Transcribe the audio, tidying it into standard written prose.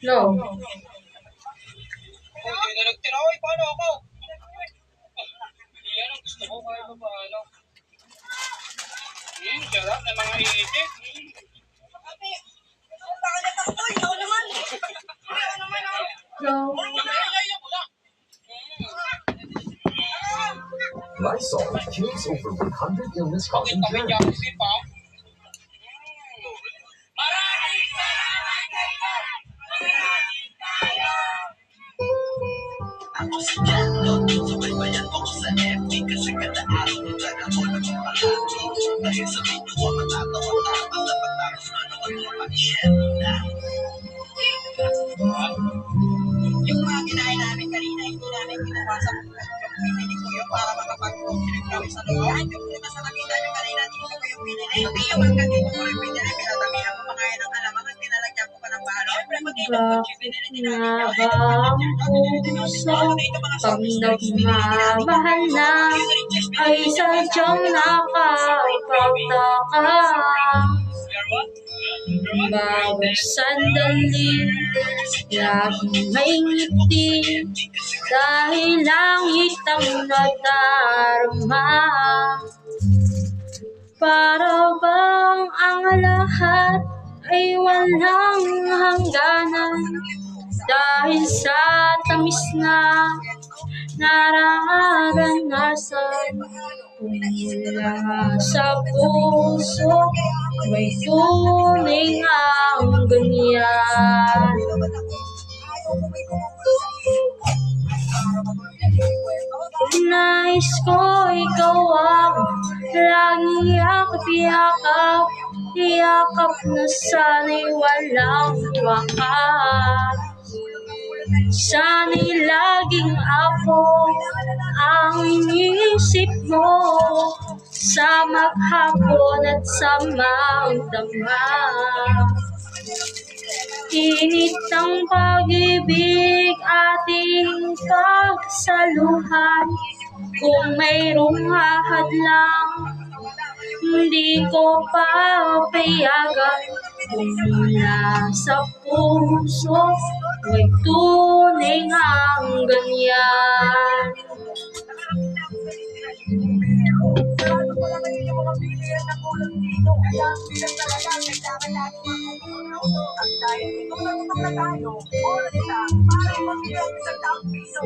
No. Hindi na nagtira. Oy, paano ako? Yan ang gusto ko. Kaya pa paano? Sarap na mga itik. No. Lysol kills over 100 illness-causing Kami germs. Jackson pa. Ako si Jello, subaybayan mo ko sa FB kasi kada araw mo dyan ako nagpapalaki. Dahil sa video ko matatawa ka, basta pagtapos na naman mo mag-share na. Yung mga kinain namin kanina, hindi namin ginawa sa bukas. Yung pinili ko yung para makapag-contribute kami sa loob. Yung lima sa nakita nyo kanina, dito ko yung pinili. Hindi yung hanggang dito ko yung pinili. Pinatamihan ko pa kaya ng alamang at pinalagyan ko pa ng balo. Siyempre, mag-dito ko yung pinili din namin. Nga ba ang puso pag nagmamahal na ay sadyang nakapagtaka? Bawat sandali laging may ngiti dahil langit ang nadarama. Para bang ang lahat ay walang hangganan dahil sa tamis na nararanasan. Mula sa puso may tuning ang ganyan. Nais ko ikaw ang laging yakap-yakap, yakap na sana'y walang wakas. Sana'y laging ako ang inisip mo sa maghapon at sa magdama. Init ang pag-ibig ating pagsaluhan. Kung mayroong hahadlang, hindi ko papayagan. Mula sa puso may tuning ang ganyan. Ano ko lang ngayon yung mga bilihan na kulang dito. Kaya bilang talaga, kailangan natin mag-uno. At dahil ito na tayo, oras na para i-mabilang isang taong piso.